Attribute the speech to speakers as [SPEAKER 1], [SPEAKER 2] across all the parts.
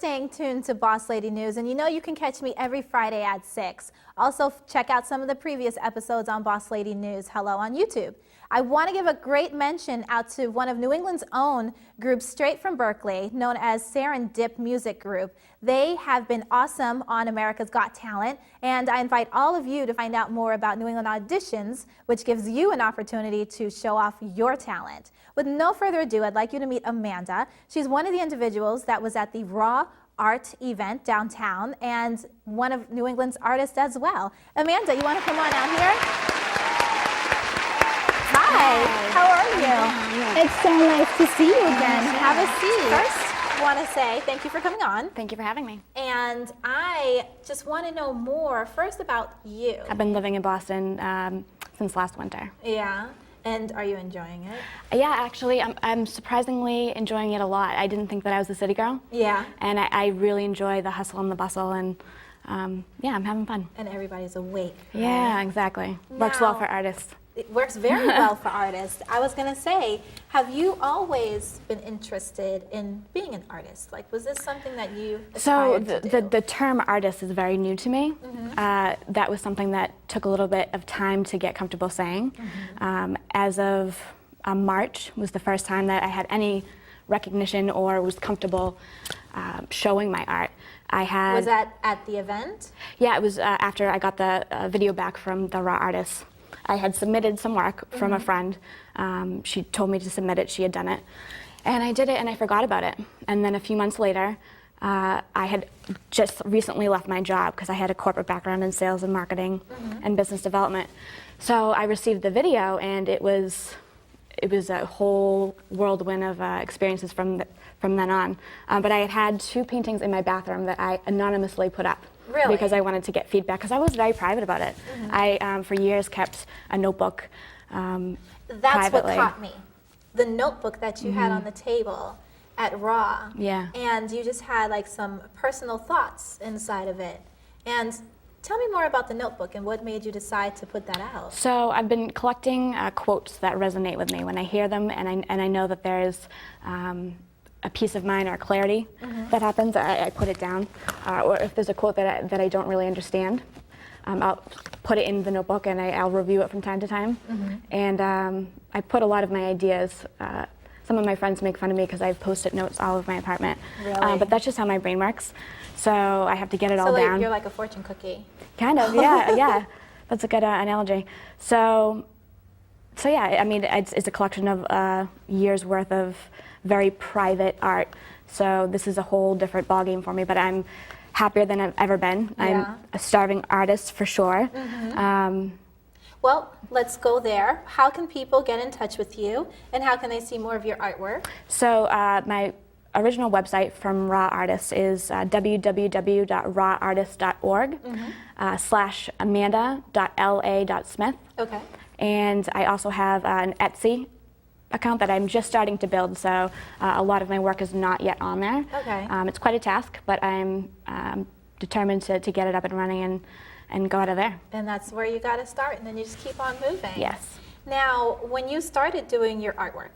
[SPEAKER 1] staying tuned to Boss Lady News, and you know you can catch me every Friday at 6. Also, check out some of the previous episodes on Boss Lady News Hello on YouTube. I want to give a great mention out to one of New England's own groups straight from Berkeley, known as Serendip Music Group. They have been awesome on America's Got Talent, and I invite all of you to find out more about New England auditions, which gives you an opportunity to show off your talent. With no further ado, I'd like you to meet Amanda. She's one of the individuals that was at the Raw Art event downtown and one of New England's artists as well. Amanda, you want to come on out here? Hi, how are you?
[SPEAKER 2] It's so nice to see you again.
[SPEAKER 1] Have a seat. First, I want to say thank you for coming on.
[SPEAKER 3] Thank you for having me.
[SPEAKER 1] And I just want to know more first about you.
[SPEAKER 3] I've been living in Boston since last winter.
[SPEAKER 1] Yeah. And are you enjoying it?
[SPEAKER 3] Yeah, actually, I'm surprisingly enjoying it a lot. I didn't think that I was a city girl.
[SPEAKER 1] Yeah.
[SPEAKER 3] And I really enjoy the hustle and the bustle, and yeah, I'm having fun.
[SPEAKER 1] And everybody's awake. Right?
[SPEAKER 3] Yeah, exactly. Works well for artists.
[SPEAKER 1] It works very well for artists. I was going to say, have you always been interested in being an artist? Like, was this something that you aspired to do?
[SPEAKER 3] The term artist is very new to me. Mm-hmm. That was something that took a little bit of time to get comfortable saying. Mm-hmm. As of March was the first time that I had any recognition or was comfortable showing my art. Was that at the event? Yeah, it was after I got the video back from the Raw artists. I had submitted some work from a friend. She told me to submit it, she had done it. And I did it and I forgot about it. And then a few months later, I had just recently left my job because I had a corporate background in sales and marketing and business development. So I received the video and it was a whole whirlwind of experiences from then on. But I had had 2 paintings in my bathroom that I anonymously put up.
[SPEAKER 1] Really?
[SPEAKER 3] Because I wanted to get feedback, because I was very private about it. I, for years, kept a notebook
[SPEAKER 1] That's
[SPEAKER 3] privately.
[SPEAKER 1] what caught me. The notebook that you had on the table at Raw.
[SPEAKER 3] Yeah.
[SPEAKER 1] And you just had like some personal thoughts inside of it. And tell me more about the notebook and what made you decide to put that out.
[SPEAKER 3] So I've been collecting quotes that resonate with me when I hear them, and I know that there's a peace of mind or clarity that happens. I put it down, or if there's a quote that I don't really understand, I'll put it in the notebook and I'll review it from time to time. And I put a lot of my ideas. Some of my friends make fun of me because I have Post-it notes all over my apartment.
[SPEAKER 1] Really?
[SPEAKER 3] But that's just how my brain works. So I have to get it all
[SPEAKER 1] like
[SPEAKER 3] down.
[SPEAKER 1] You're like a fortune cookie.
[SPEAKER 3] Kind of, yeah, yeah. That's a good analogy. So yeah, I mean, it's a collection of years worth of very private art. So this is a whole different ballgame for me, but I'm happier than I've ever been.
[SPEAKER 1] Yeah.
[SPEAKER 3] I'm a starving artist for sure.
[SPEAKER 1] Well, let's go there. How can people get in touch with you, and how can they see more of your artwork?
[SPEAKER 3] So my original website from Raw Artists is www.rawartist.org /amanda.la.smith.
[SPEAKER 1] Okay.
[SPEAKER 3] And I also have an Etsy account that I'm just starting to build, so a lot of my work is not yet on there.
[SPEAKER 1] Okay.
[SPEAKER 3] It's quite a task, but I'm determined to get it up and running and go out of there.
[SPEAKER 1] And that's where you got to start, and then you just keep on moving.
[SPEAKER 3] Yes.
[SPEAKER 1] Now, when you started doing your artwork,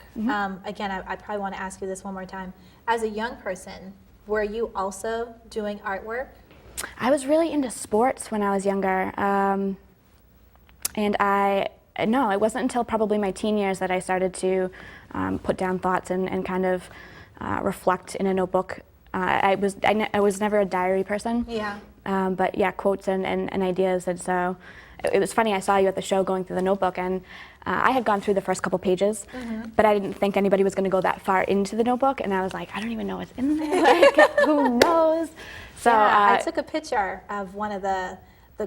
[SPEAKER 1] again, I probably want to ask you this one more time. As a young person, were you also doing artwork?
[SPEAKER 3] I was really into sports when I was younger, and no, it wasn't until probably my teen years that I started to put down thoughts and kind of reflect in a notebook. I was never a diary person.
[SPEAKER 1] Yeah.
[SPEAKER 3] But yeah, quotes and ideas, and so it was funny. I saw you at the show going through the notebook, and I had gone through the first couple pages, but I didn't think anybody was going to go that far into the notebook, and I was like, I don't even know what's in there. Like, who knows? So
[SPEAKER 1] yeah, I took a picture of one of the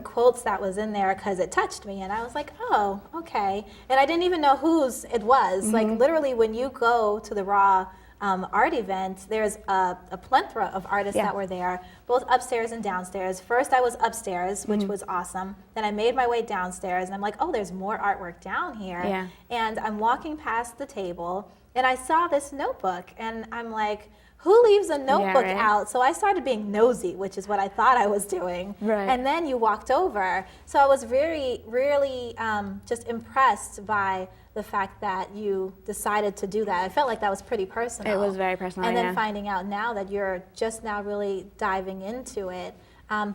[SPEAKER 1] quotes that was in there because it touched me, and I was like, oh, okay. And I didn't even know whose it was. Like, literally, when you go to the Raw art event, there's a plethora of artists that were there, both upstairs and downstairs. First, I was upstairs, which was awesome. Then I made my way downstairs, and I'm like, oh, there's more artwork down here.
[SPEAKER 3] Yeah.
[SPEAKER 1] And I'm walking past the table, and I saw this notebook, and I'm like, who leaves a notebook
[SPEAKER 3] right.
[SPEAKER 1] out? So I started being nosy, which is what I thought I was doing.
[SPEAKER 3] Right.
[SPEAKER 1] And then you walked over. So I was really just impressed by the fact that you decided to do that. I felt like that was pretty personal.
[SPEAKER 3] It was very personal,
[SPEAKER 1] And then
[SPEAKER 3] yeah.
[SPEAKER 1] finding out now that you're just now really diving into it.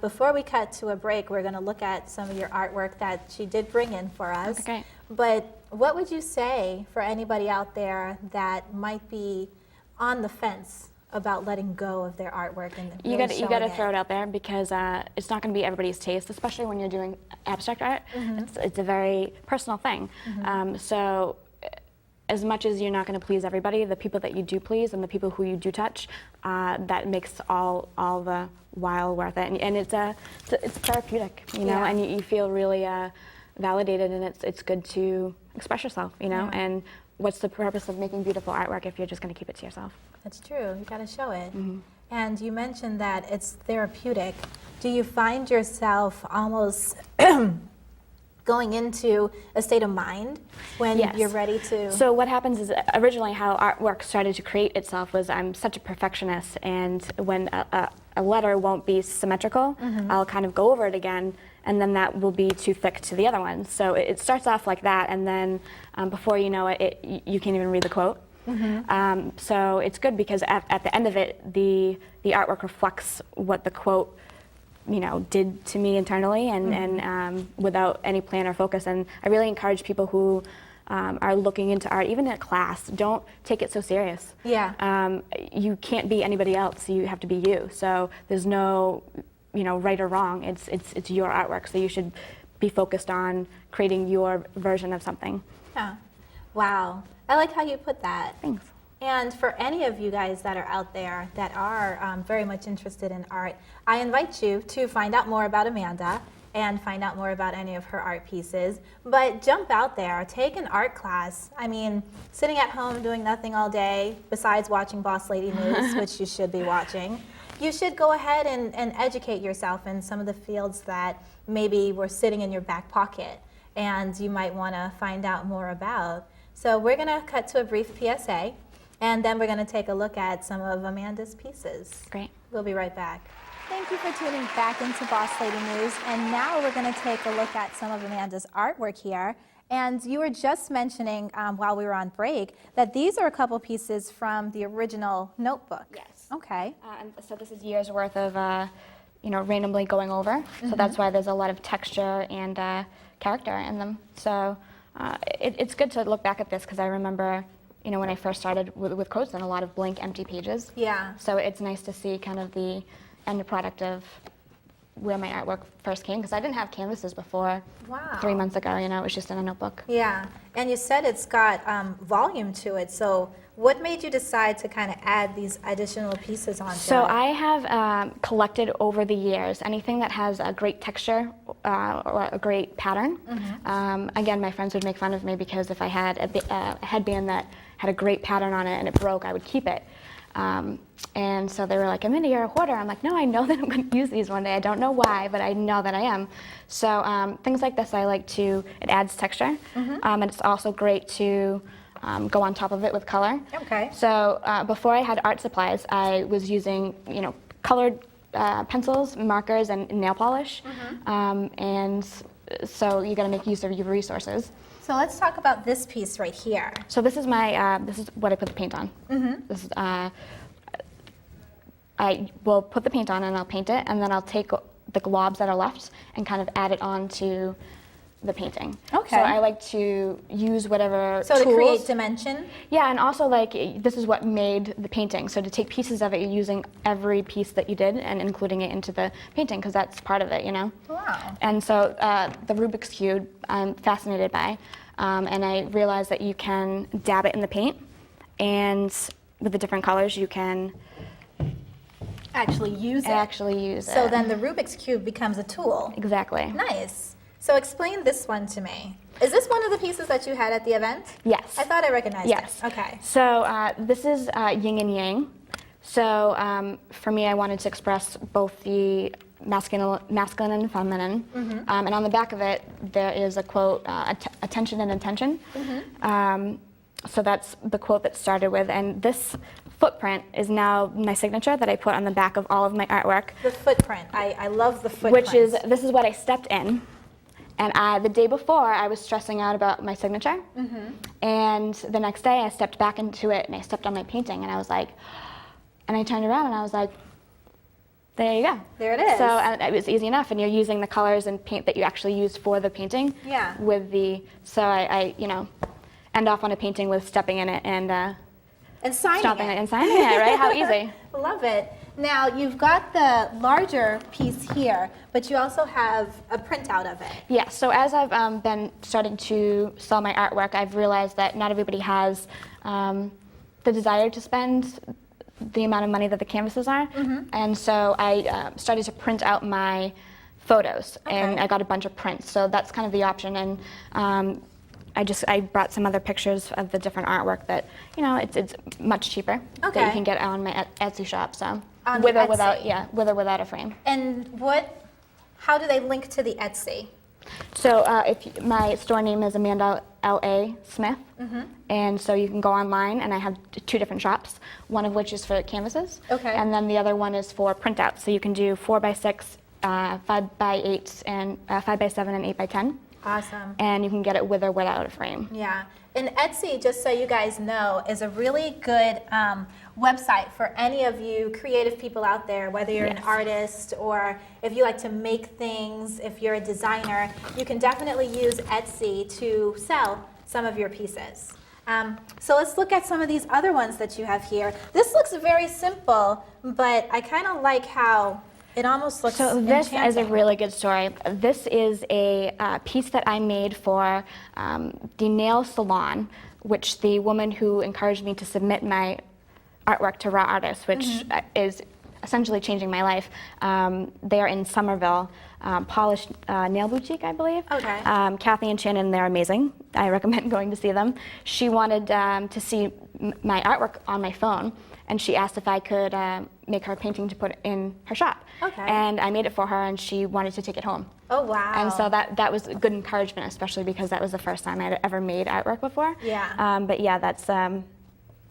[SPEAKER 1] Before we cut to a break, we're going to look at some of your artwork that she did bring in for us.
[SPEAKER 3] Okay.
[SPEAKER 1] But what would you say for anybody out there that might be on the fence about letting go of their artwork and
[SPEAKER 3] You
[SPEAKER 1] really
[SPEAKER 3] got to
[SPEAKER 1] showing
[SPEAKER 3] throw it out there because it's not going to be everybody's taste, especially when you're doing abstract art. It's a very personal thing. So as much as you're not going to please everybody, the people that you do please and the people who you do touch, that makes all the while worth it. And it's therapeutic, you know,
[SPEAKER 1] Yeah.
[SPEAKER 3] and you feel really validated, and it's good to express yourself, you know.
[SPEAKER 1] Yeah.
[SPEAKER 3] And what's the purpose of making beautiful artwork if you're just going to keep it to yourself?
[SPEAKER 1] That's true. You got to show it. And you mentioned that it's therapeutic. Do you find yourself almost going into a state of mind when
[SPEAKER 3] Yes.
[SPEAKER 1] you're ready to?
[SPEAKER 3] So what happens is originally how artwork started to create itself was I'm such a perfectionist, and when a letter won't be symmetrical, I'll kind of go over it again, and then that will be too thick to the other one. So it starts off like that, and then before you know it, you can't even read the quote. So it's good because at the end of it, the artwork reflects what the quote, you know, did to me internally, and without any plan or focus. And I really encourage people who are looking into art, even in class, don't take it so serious.
[SPEAKER 1] Yeah.
[SPEAKER 3] You can't be anybody else. You have to be you. So there's no, you know, right or wrong. It's your artwork. So you should be focused on creating your version of something.
[SPEAKER 1] Yeah. Wow. I like how you put that.
[SPEAKER 3] Thanks.
[SPEAKER 1] And for any of you guys that are out there that are very much interested in art, I invite you to find out more about Amanda and find out more about any of her art pieces. But jump out there, take an art class. I mean, sitting at home doing nothing all day besides watching BossLady News, which you should be watching, you should go ahead and educate yourself in some of the fields that maybe were sitting in your back pocket and you might want to find out more about. So we're going to cut to a brief PSA, and then we're going to take a look at some of Amanda's pieces.
[SPEAKER 3] Great.
[SPEAKER 1] We'll be right back. Thank you for tuning back into BossLady News, and now we're going to take a look at some of Amanda's artwork here. And you were just mentioning while we were on break that these are a couple pieces from the original notebook.
[SPEAKER 3] Yes.
[SPEAKER 1] Okay.
[SPEAKER 3] And so this is years worth of, you know, randomly going over. So that's why there's a lot of texture and character in them. So it's good to look back at this because I remember, you know, when I first started with quotes and a lot of blank, empty pages.
[SPEAKER 1] Yeah.
[SPEAKER 3] So it's nice to see kind of the end product of where my artwork first came, because I didn't have canvases before.
[SPEAKER 1] Wow.
[SPEAKER 3] 3 months ago, you know, it was just in a notebook.
[SPEAKER 1] Yeah, and you said it's got volume to it, so what made you decide to kind of add these additional pieces onto
[SPEAKER 3] So
[SPEAKER 1] it?
[SPEAKER 3] I have collected over the years anything that has a great texture or a great pattern. Again, my friends would make fun of me because if I had a headband that had a great pattern on it and it broke, I would keep it. And so they were like, Amanda, you're a hoarder. I'm like, no, I know that I'm going to use these one day. I don't know why, but I know that I am. So things like this I like to, it adds texture. And it's also great to go on top of it with color.
[SPEAKER 1] Okay.
[SPEAKER 3] So before I had art supplies, I was using, you know, colored pencils, markers, and nail polish. And so you got to make use of your resources.
[SPEAKER 1] So let's talk about this piece right here.
[SPEAKER 3] So this is my, this is what I put the paint on. This is, I will put the paint on and I'll paint it, and then I'll take the globs that are left and kind of add it onto the painting.
[SPEAKER 1] Okay.
[SPEAKER 3] So I like to use whatever
[SPEAKER 1] So
[SPEAKER 3] tools.
[SPEAKER 1] to create dimension?
[SPEAKER 3] Yeah, and also like this is what made the painting. So to take pieces of it, you're using every piece that you did and including it into the painting because that's part of it, you know?
[SPEAKER 1] Wow.
[SPEAKER 3] And so the Rubik's Cube I'm fascinated by. And I realized that you can dab it in the paint, and with the different colors you can
[SPEAKER 1] Actually use it.
[SPEAKER 3] use
[SPEAKER 1] So
[SPEAKER 3] it.
[SPEAKER 1] then the Rubik's Cube becomes a tool.
[SPEAKER 3] Exactly.
[SPEAKER 1] Nice. So explain this one to me. Is this one of the pieces that you had at the event?
[SPEAKER 3] Yes.
[SPEAKER 1] I thought I recognized
[SPEAKER 3] Yes.
[SPEAKER 1] it. Okay.
[SPEAKER 3] So this is yin and yang. So for me, I wanted to express both the masculine and feminine. And on the back of it, there is a quote, attention and intention. So that's the quote that started with. And this footprint is now my signature that I put on the back of all of my artwork.
[SPEAKER 1] The footprint. I love the footprint.
[SPEAKER 3] This is what I stepped in. And the day before, I was stressing out about my signature. And the next day, I stepped back into it, and I stepped on my painting, and I was like, and I turned around, and I was like, there you go.
[SPEAKER 1] There it is.
[SPEAKER 3] So it was easy enough, and you're using the colors and paint that you actually used for the painting.
[SPEAKER 1] Yeah.
[SPEAKER 3] So I end off on a painting with stepping in it and
[SPEAKER 1] signing it.
[SPEAKER 3] And signing it, right? How easy.
[SPEAKER 1] Love it. Now, you've got the larger piece here, but you also have a printout of it.
[SPEAKER 3] Yeah, so as I've been starting to sell my artwork, I've realized that not everybody has the desire to spend the amount of money that the canvases are. And so I started to print out my photos, and I got a bunch of prints. So that's kind of the option. And I brought some other pictures of the different artwork that, it's much cheaper that you can get on my Etsy shop. So with or without a frame.
[SPEAKER 1] And how do they link to the Etsy?
[SPEAKER 3] So my store name is Amanda L.A. Smith, and so you can go online, and I have two different shops, one of which is for canvases, and then the other one is for printouts. So you can do 4x6, 5x8, and 5x7 and 8x10.
[SPEAKER 1] Awesome.
[SPEAKER 3] And you can get it with or without a frame.
[SPEAKER 1] Yeah. And Etsy, just so you guys know, is a really good website for any of you creative people out there, whether you're an artist or if you like to make things, if you're a designer, you can definitely use Etsy to sell some of your pieces. So let's look at some of these other ones that you have here. This looks very simple, but I kind of like how it almost looks
[SPEAKER 3] this
[SPEAKER 1] enchanting.
[SPEAKER 3] is a really good story. This is a piece that I made for the nail salon, which the woman who encouraged me to submit my artwork to Raw Artists, which is essentially changing my life. They are in Somerville, Polished Nail Boutique, I believe. Kathy and Shannon, they're amazing. I recommend going to see them. She wanted to see my artwork on my phone, and she asked if I could make her a painting to put in her shop. And I made it for her, and she wanted to take it home.
[SPEAKER 1] Oh, wow.
[SPEAKER 3] And so that was a good encouragement, especially because that was the first time I'd ever made artwork before. But yeah, that's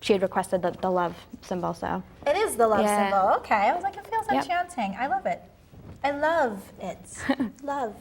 [SPEAKER 3] she had requested the love symbol, so.
[SPEAKER 1] It is the love symbol. Okay, I was like, it feels enchanting. I love it. I love it. Love.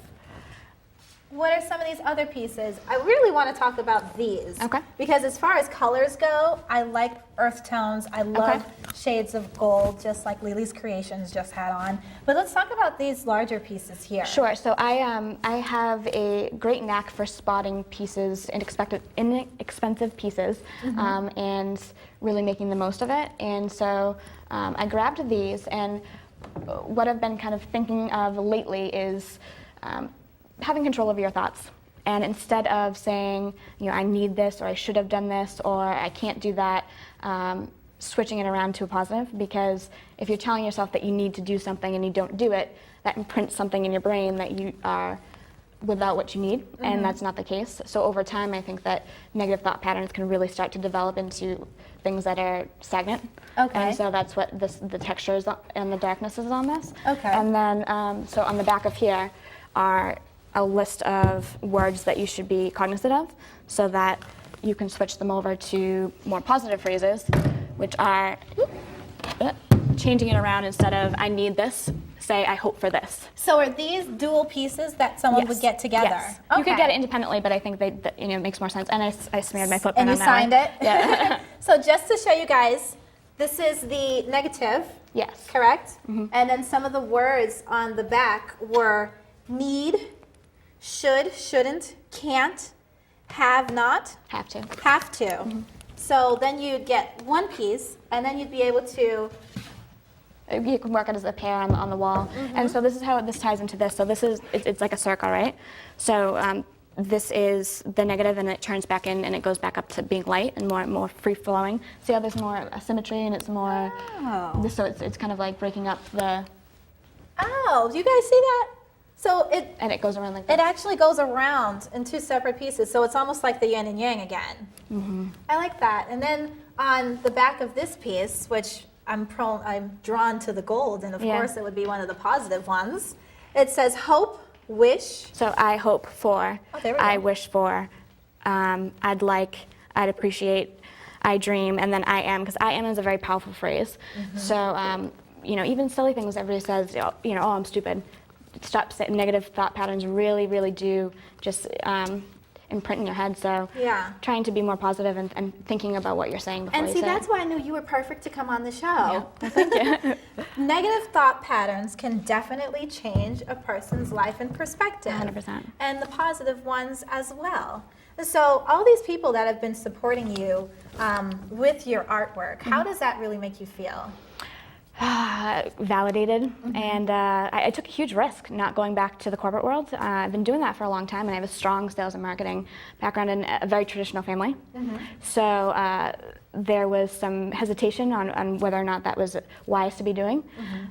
[SPEAKER 1] What are some of these other pieces? I really want to talk about these. Because as far as colors go, I like earth tones. I love shades of gold, just like Lily's Creations just had on. But let's talk about these larger pieces here.
[SPEAKER 3] Sure. So I have a great knack for spotting pieces, inexpensive pieces, and really making the most of it. And so I grabbed these, and what I've been kind of thinking of lately is having control over your thoughts. And instead of saying, I need this, or I should have done this, or I can't do that, switching it around to a positive. Because if you're telling yourself that you need to do something and you don't do it, that imprints something in your brain that you are without what you need, and that's not the case. So over time, I think that negative thought patterns can really start to develop into things that are stagnant. And so that's what the textures and the darkness is on this. And then, so on the back of here are a list of words that you should be cognizant of, so that you can switch them over to more positive phrases, which are changing it around. Instead of I need this, say I hope for this.
[SPEAKER 1] So are these dual pieces that someone would get together?
[SPEAKER 3] Yes. You could get it independently, but I think it makes more sense. And I smeared my footprint
[SPEAKER 1] on that. And you signed it?
[SPEAKER 3] Yeah.
[SPEAKER 1] So just to show you guys, this is the negative.
[SPEAKER 3] Yes.
[SPEAKER 1] Correct? And then some of the words on the back were need, should, shouldn't, can't, have not,
[SPEAKER 3] have to.
[SPEAKER 1] Have to. So then you'd get one piece, and then you'd be able to.
[SPEAKER 3] You can work it as a pair on the wall. And so this is how this ties into this. So this is, it's like a circle, right? So this is the negative, and it turns back in, and it goes back up to being light and more free-flowing. See how there's more symmetry, and it's more, so it's kind of like breaking up the.
[SPEAKER 1] Oh, do you guys see that? So
[SPEAKER 3] and it goes around like this.
[SPEAKER 1] It actually goes around in two separate pieces, so it's almost like the yin and yang again. I like that. And then on the back of this piece, which I'm drawn to the gold, and of course it would be one of the positive ones. It says hope, wish.
[SPEAKER 3] So I hope for,
[SPEAKER 1] there we go.
[SPEAKER 3] I wish for, I'd like, I'd appreciate, I dream, and then I am, because I am is a very powerful phrase. So, you know, even silly things everybody says, you know, oh, I'm stupid. Stop saying negative thought patterns really, really do just imprint in your head. So
[SPEAKER 1] Yeah.
[SPEAKER 3] trying to be more positive and thinking about what you're saying before
[SPEAKER 1] And
[SPEAKER 3] you
[SPEAKER 1] see,
[SPEAKER 3] say
[SPEAKER 1] that's
[SPEAKER 3] it.
[SPEAKER 1] why I knew you were perfect to come on the show.
[SPEAKER 3] Yeah. Well, thank you.
[SPEAKER 1] Negative thought patterns can definitely change a person's life and perspective.
[SPEAKER 3] 100%.
[SPEAKER 1] And the positive ones as well. So all these people that have been supporting you with your artwork, how does that really make you feel?
[SPEAKER 3] Validated, and I took a huge risk not going back to the corporate world. I've been doing that for a long time, and I have a strong sales and marketing background in a very traditional family. So there was some hesitation on whether or not that was wise to be doing,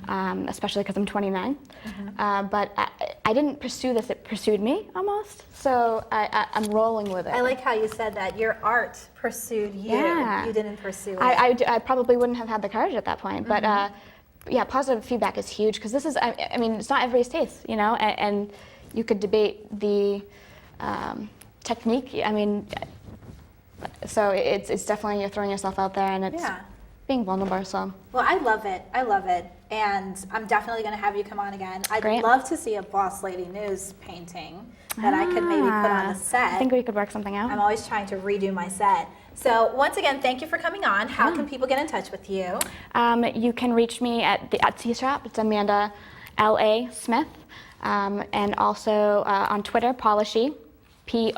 [SPEAKER 3] especially because I'm 29. But I didn't pursue this, it pursued me almost. So I'm rolling with it.
[SPEAKER 1] I like how you said that. Your art pursued you.
[SPEAKER 3] Yeah.
[SPEAKER 1] You didn't pursue it.
[SPEAKER 3] I probably wouldn't have had the courage at that point, but yeah, positive feedback is huge, because this is, I mean, it's not everybody's taste, you know, and you could debate the technique. I mean, so it's definitely, you're throwing yourself out there, and it's being vulnerable. So.
[SPEAKER 1] Well, I love it. I love it. And I'm definitely going to have you come on again. I'd
[SPEAKER 3] Great.
[SPEAKER 1] love to see a Boss Lady News painting that I could maybe put on the set.
[SPEAKER 3] I think we could work something out.
[SPEAKER 1] I'm always trying to redo my set. So once again, thank you for coming on. How can people get in touch with you?
[SPEAKER 3] You can reach me at the Etsy shop. It's Amanda L.A. Smith. And also on Twitter, Polishee, Polishee.